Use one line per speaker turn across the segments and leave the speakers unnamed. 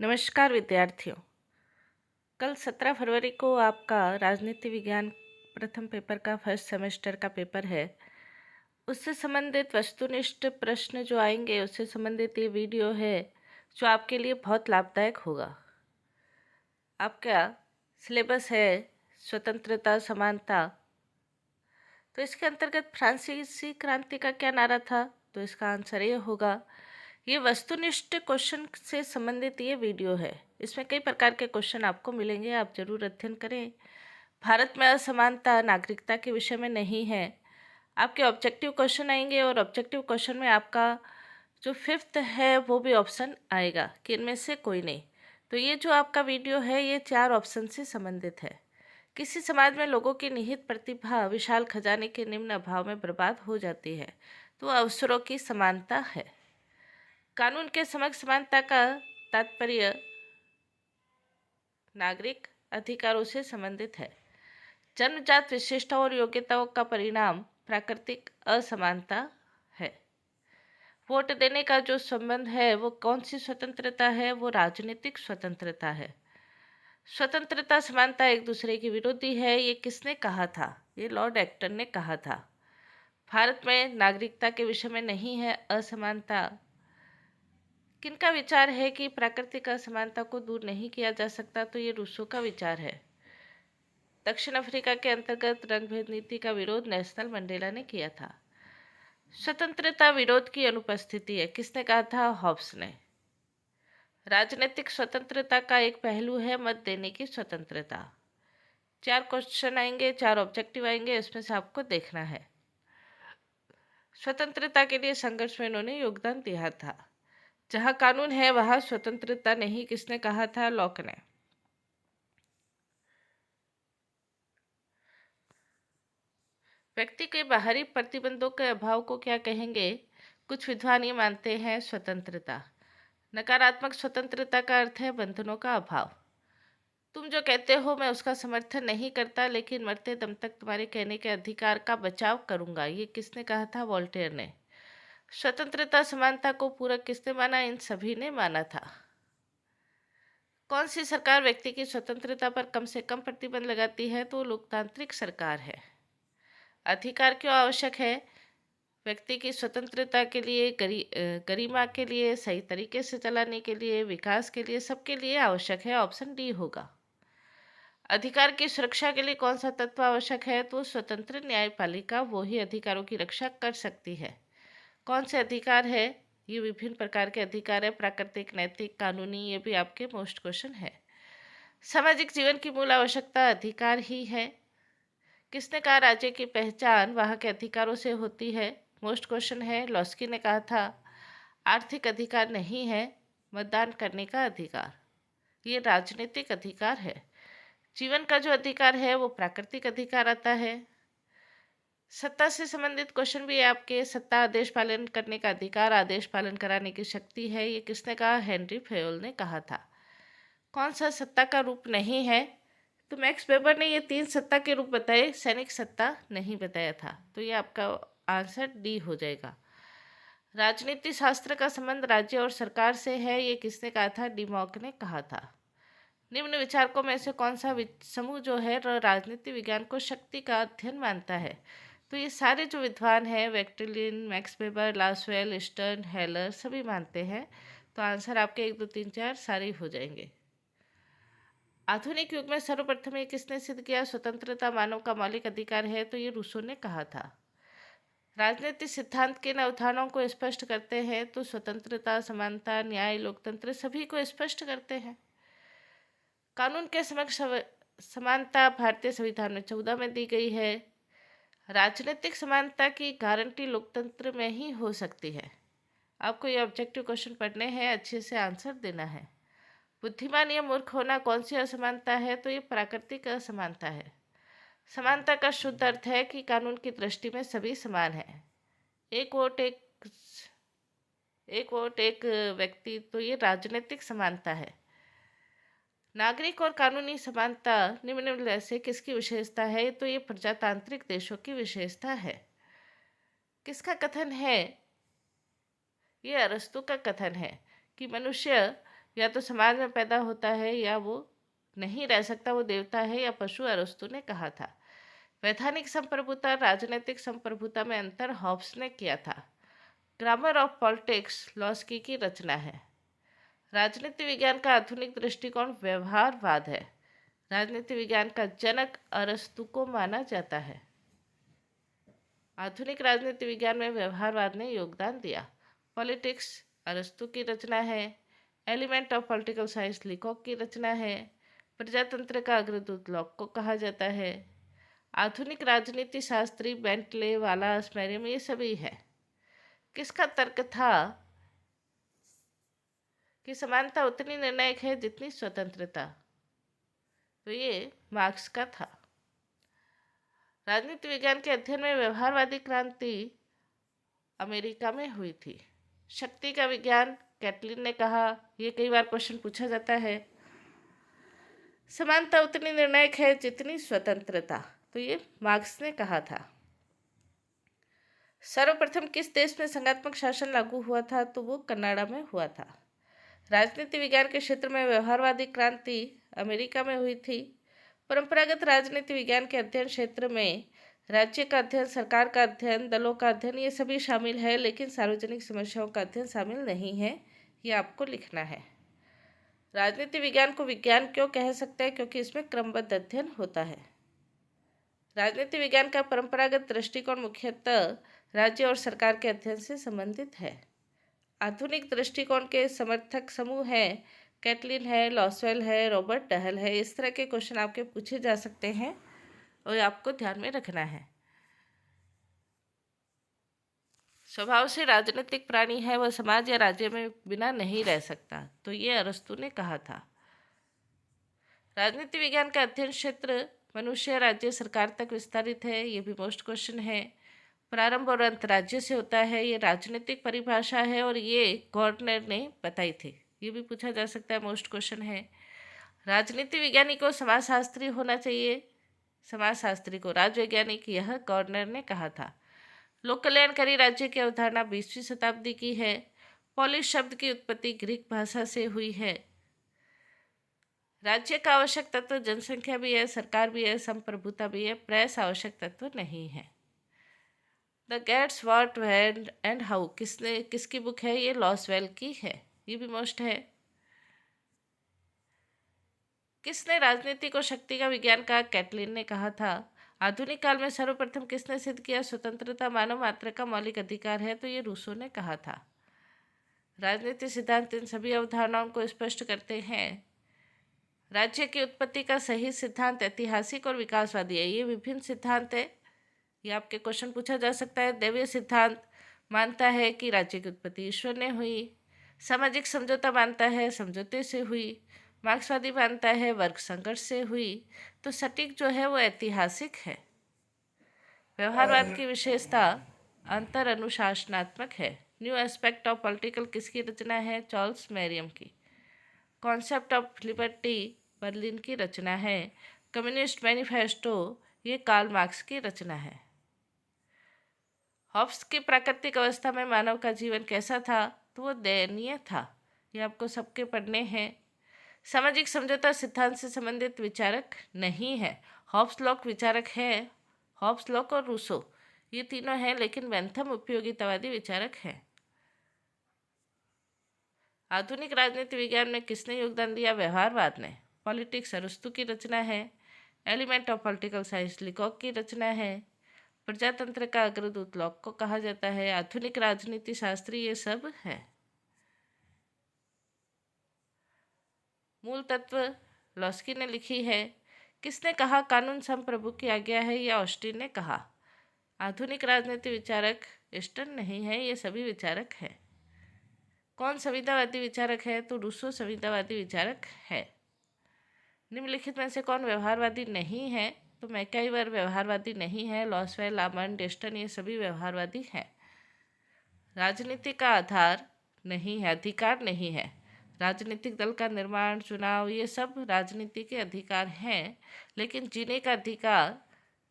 नमस्कार विद्यार्थियों। कल 17 फरवरी को आपका राजनीति विज्ञान प्रथम पेपर का फर्स्ट सेमेस्टर का पेपर है। उससे संबंधित वस्तुनिष्ठ प्रश्न जो आएंगे उससे संबंधित ये वीडियो है जो आपके लिए बहुत लाभदायक होगा। आपका सिलेबस है स्वतंत्रता समानता। तो इसके अंतर्गत फ्रांसीसी क्रांति का क्या नारा था? तो इसका आंसर ये होगा। ये वस्तुनिष्ठ क्वेश्चन से संबंधित ये वीडियो है। इसमें कई प्रकार के क्वेश्चन आपको मिलेंगे, आप जरूर अध्ययन करें। भारत में असमानता नागरिकता के विषय में नहीं है। आपके ऑब्जेक्टिव क्वेश्चन आएंगे और ऑब्जेक्टिव क्वेश्चन में आपका जो फिफ्थ है वो भी ऑप्शन आएगा कि इनमें से कोई नहीं। तो ये जो आपका वीडियो है ये 4 ऑप्शन से संबंधित है। किसी समाज में लोगों की निहित प्रतिभा विशाल खजाने के निम्न अभाव में बर्बाद हो जाती है तो अवसरों की समानता है। कानून के समक्ष समानता का तात्पर्य नागरिक अधिकारों से संबंधित है। जन्मजात विशेषताओं और योग्यताओं का परिणाम प्राकृतिक असमानता है। वोट देने का जो संबंध है वो कौन सी स्वतंत्रता है? वो राजनीतिक स्वतंत्रता है। स्वतंत्रता समानता एक दूसरे के विरोधी है, ये किसने कहा था? ये लॉर्ड एक्टन ने कहा था। भारत में नागरिकता के विषय में नहीं है असमानता। किनका विचार है कि प्राकृतिक असमानता को दूर नहीं किया जा सकता? तो ये रूसो का विचार है। दक्षिण अफ्रीका के अंतर्गत रंगभेद नीति का विरोध नेल्सन मंडेला ने किया था। स्वतंत्रता विरोध की अनुपस्थिति है, किसने कहा था? हॉब्स ने। राजनीतिक स्वतंत्रता का एक पहलू है मत देने की स्वतंत्रता। 4 क्वेश्चन आएंगे, 4 ऑब्जेक्टिव आएंगे, इसमें से आपको देखना है। स्वतंत्रता के लिए संघर्ष में इन्होंने योगदान दिया था। जहां कानून है वहां स्वतंत्रता नहीं, किसने कहा था? लॉक ने। व्यक्ति के बाहरी प्रतिबंधों के अभाव को क्या कहेंगे? कुछ विद्वान ये मानते हैं स्वतंत्रता। नकारात्मक स्वतंत्रता का अर्थ है बंधनों का अभाव। तुम जो कहते हो मैं उसका समर्थन नहीं करता, लेकिन मरते दम तक तुम्हारे कहने के अधिकार का बचाव करूंगा, ये किसने कहा था? वोल्टेयर ने। स्वतंत्रता समानता को पूरक किसने माना? इन सभी ने माना था। कौन सी सरकार व्यक्ति की स्वतंत्रता पर कम से कम प्रतिबंध लगाती है? तो लोकतांत्रिक सरकार है। अधिकार क्यों आवश्यक है? व्यक्ति की स्वतंत्रता के लिए, गरिमा के लिए, सही तरीके से चलाने के लिए, विकास के लिए, सबके लिए आवश्यक है। ऑप्शन डी होगा। अधिकार की सुरक्षा के लिए कौन सा तत्व आवश्यक है? तो स्वतंत्र न्यायपालिका, वो ही अधिकारों की रक्षा कर सकती है। कौन से अधिकार है? ये विभिन्न प्रकार के अधिकार है, प्राकृतिक, नैतिक, कानूनी, ये भी आपके मोस्ट क्वेश्चन है। सामाजिक जीवन की मूल आवश्यकता अधिकार ही है। किसने कहा राज्य की पहचान वहाँ के अधिकारों से होती है? मोस्ट क्वेश्चन है, लॉस्की ने कहा था। आर्थिक अधिकार नहीं है, मतदान करने का अधिकार, ये राजनीतिक अधिकार है। जीवन का जो अधिकार है वो प्राकृतिक अधिकार आता है। सत्ता से संबंधित क्वेश्चन भी है आपके। सत्ता आदेश पालन करने का अधिकार, आदेश पालन कराने की शक्ति है, ये किसने कहा? हेनरी फेयोल ने कहा था। कौन सा सत्ता का रूप नहीं है? तो मैक्स वेबर ने ये 3 सत्ता के रूप बताए, सैनिक सत्ता नहीं बताया था। तो ये आपका आंसर डी हो जाएगा। राजनीति शास्त्र का संबंध राज्य और सरकार से है, ये किसने कहा था? डिमॉक ने कहा था। निम्न विचारकों में से कौन सा समूह जो है राजनीति विज्ञान को शक्ति का अध्ययन मानता है? तो ये सारे जो विद्वान हैं, वेक्टरलिन, Max Weber, Lasswell, Stern, Heller, सभी मानते हैं। तो आंसर आपके 1, 2, 3, 4 सारे हो जाएंगे। आधुनिक युग में सर्वप्रथम ये किसने सिद्ध किया? स्वतंत्रता मानव का मौलिक अधिकार है, तो ये रूसो ने कहा था। राजनीतिक सिद्धांत के अवधारणाओं को स्पष्ट करते हैं, तो स्वतंत्रता, समानता, न्याय, लोकतंत्र सभी को स्पष्ट करते हैं। कानून के समक्ष समानता भारतीय संविधान में 14 में दी गई है। राजनीतिक समानता की गारंटी लोकतंत्र में ही हो सकती है। आपको ये ऑब्जेक्टिव क्वेश्चन पढ़ने हैं, अच्छे से आंसर देना है। बुद्धिमान या मूर्ख होना कौन सी असमानता है? तो ये प्राकृतिक असमानता है। समानता का शुद्ध अर्थ है कि कानून की दृष्टि में सभी समान हैं। एक वोट एक व्यक्ति, तो ये राजनीतिक समानता है। नागरिक और कानूनी समानता निम्न से किसकी विशेषता है? तो ये प्रजातांत्रिक देशों की विशेषता है। किसका कथन है? ये अरस्तु का कथन है कि मनुष्य या तो समाज में पैदा होता है या वो नहीं रह सकता, वो देवता है या पशु, अरस्तु ने कहा था। वैधानिक संप्रभुता राजनीतिक संप्रभुता में अंतर हॉब्स ने किया था। ग्रामर ऑफ पॉलिटिक्स लॉस्की की रचना है। राजनीति विज्ञान का आधुनिक दृष्टिकोण व्यवहारवाद है। राजनीति विज्ञान का जनक अरस्तु को माना जाता है। आधुनिक राजनीति विज्ञान में व्यवहारवाद ने योगदान दिया। पॉलिटिक्स अरस्तु की रचना है। एलिमेंट ऑफ पॉलिटिकल साइंस लीकॉक की रचना है। प्रजातंत्र का अग्रदूत लॉक को कहा जाता है। आधुनिक राजनीति शास्त्री बेंटले, वालास, मैरियम, ये सभी है। किसका तर्क था कि समानता उतनी निर्णायक है जितनी स्वतंत्रता? तो ये मार्क्स का था। राजनीति विज्ञान के अध्ययन में व्यवहारवादी क्रांति अमेरिका में हुई थी। शक्ति का विज्ञान कैटलिन ने कहा। ये कई बार क्वेश्चन पूछा जाता है। समानता उतनी निर्णायक है जितनी स्वतंत्रता, तो ये मार्क्स ने कहा था। सर्वप्रथम किस देश में संघात्मक शासन लागू हुआ था? तो वो कनाडा में हुआ था। राजनीति विज्ञान के क्षेत्र में व्यवहारवादी क्रांति अमेरिका में हुई थी। परंपरागत राजनीति विज्ञान के अध्ययन क्षेत्र में राज्य का अध्ययन, सरकार का अध्ययन, दलों का अध्ययन, ये सभी शामिल है, लेकिन सार्वजनिक समस्याओं का अध्ययन शामिल नहीं है। ये आपको लिखना है। राजनीति विज्ञान को विज्ञान क्यों कह सकते हैं? क्योंकि इसमें क्रमबद्ध अध्ययन होता है। राजनीति विज्ञान का परंपरागत दृष्टिकोण मुख्यतः राज्य और सरकार के अध्ययन से संबंधित है। आधुनिक दृष्टिकोण के समर्थक समूह हैं कैटलिन है, लॉसवेल है, रॉबर्ट डहल है। इस तरह के क्वेश्चन आपके पूछे जा सकते हैं और आपको ध्यान में रखना है। स्वभाव से राजनीतिक प्राणी है, वह समाज या राज्य में बिना नहीं रह सकता, तो ये अरस्तु ने कहा था। राजनीति विज्ञान का अध्ययन क्षेत्र मनुष्य, राज्य, सरकार तक विस्तारित है। ये भी मोस्ट क्वेश्चन है। प्रारंभ और अंत राज्य से होता है, ये राजनीतिक परिभाषा है और ये गवर्नर ने बताई थी। ये भी पूछा जा सकता है, मोस्ट क्वेश्चन है। राजनीति विज्ञानी को समाजशास्त्री होना चाहिए, समाजशास्त्री को राजवैज्ञानिक, यह गवर्नर ने कहा था। लोक कल्याणकारी राज्य की अवधारणा 20वीं शताब्दी की है। पोलिश शब्द की उत्पत्ति ग्रीक भाषा से हुई है। राज्य का आवश्यक तत्व जनसंख्या भी है, सरकार भी है, संप्रभुता भी है, प्रेस आवश्यक तत्व नहीं है। The gates what when and how किसकी बुक है? ये लॉसवेल की है। ये भी मोस्ट है। किसने राजनीति को शक्ति का विज्ञान कहा? कैटलिन ने कहा था। आधुनिक काल में सर्वप्रथम किसने सिद्ध किया स्वतंत्रता मानव मात्र का मौलिक अधिकार है? तो ये रूसो ने कहा था। राजनीति सिद्धांत इन सभी अवधारणाओं को स्पष्ट करते हैं। राज्य की उत्पत्ति का सही सिद्धांत ऐतिहासिक और विकासवादी है। ये विभिन्न सिद्धांत है, ये आपके क्वेश्चन पूछा जा सकता है। दैवीय सिद्धांत मानता है कि राज्य की उत्पत्ति ईश्वर ने हुई। सामाजिक समझौता मानता है समझौते से हुई। मार्क्सवादी मानता है वर्ग संघर्ष से हुई। तो सटीक जो है वो ऐतिहासिक है। व्यवहारवाद की विशेषता अंतर अनुशासनात्मक है। न्यू एस्पेक्ट ऑफ पॉलिटिकल किसकी रचना है? चार्ल्स मैरियम की। कॉन्सेप्ट ऑफ लिबर्टी बर्लिन की रचना है। कम्युनिस्ट मैनिफेस्टो ये कार्ल मार्क्स की रचना है। हॉब्स की प्राकृतिक अवस्था में मानव का जीवन कैसा था? तो वो दयनीय था। ये आपको सबके पढ़ने हैं। सामाजिक समझौता सिद्धांत से संबंधित विचारक नहीं है। हॉब्स लॉक विचारक है। हॉब्स लॉक और रूसो ये तीनों हैं, लेकिन बेंथम उपयोगितावादी विचारक हैं। आधुनिक राजनीति विज्ञान में किसने योगदान दिया? व्यवहारवाद ने। पॉलिटिक्स अरस्तु की रचना है। एलिमेंट ऑफ पॉलिटिकल साइंस लीकॉक की रचना है। प्रजातंत्र का अग्रदूत लॉक को कहा जाता है। आधुनिक राजनीति शास्त्री ये सब है। मूल तत्व लॉस्की ने लिखी है। किसने कहा कानून संप्रभु की आज्ञा है? या ऑस्टिन ने कहा। आधुनिक राजनीति विचारक ईस्टर्न नहीं है, ये सभी विचारक हैं। कौन संविधावादी विचारक है? तो रूसो संविधावादी विचारक है। निम्नलिखित में से कौन व्यवहारवादी नहीं है? तो मैकाइवर व्यवहारवादी नहीं है। लॉसवेल, आमंड, ईस्टर्न ये सभी व्यवहारवादी हैं। राजनीति का आधार नहीं है, अधिकार नहीं है। राजनीतिक दल का निर्माण, चुनाव ये सब राजनीति के अधिकार हैं, लेकिन जीने का अधिकार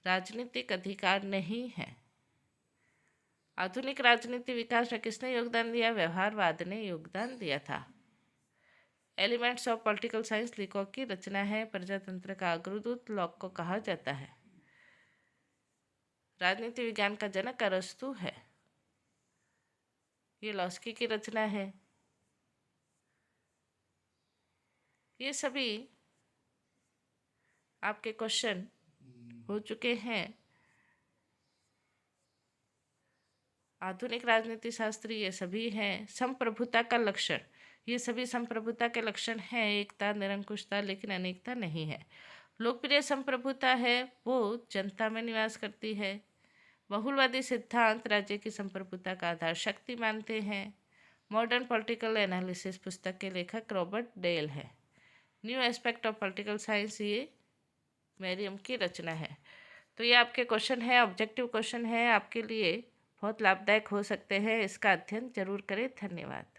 राजनीतिक अधिकार नहीं है। आधुनिक राजनीति विकास में किसने योगदान दिया? व्यवहारवाद ने योगदान दिया था। एलिमेंट्स ऑफ पॉलिटिकल साइंस लीकॉक की रचना है। प्रजातंत्र का अग्रदूत लॉक को कहा जाता है। राजनीति विज्ञान का जनक अरस्तु है। ये लॉस्की की रचना है। ये सभी आपके क्वेश्चन हो चुके हैं। आधुनिक राजनीति शास्त्री ये सभी हैं। संप्रभुता का लक्षण, ये सभी संप्रभुता के लक्षण हैं। एकता, निरंकुशता, लेकिन अनेकता नहीं है। लोकप्रिय संप्रभुता है वो जनता में निवास करती है। बहुलवादी सिद्धांत राज्य की संप्रभुता का आधार शक्ति मानते हैं। मॉडर्न पॉलिटिकल एनालिसिस पुस्तक के लेखक रॉबर्ट डेल है। New aspect of political science ये मैरियम की रचना है। तो ये आपके क्वेश्चन है, ऑब्जेक्टिव क्वेश्चन है, आपके लिए बहुत लाभदायक हो सकते हैं। इसका अध्ययन जरूर करें। धन्यवाद।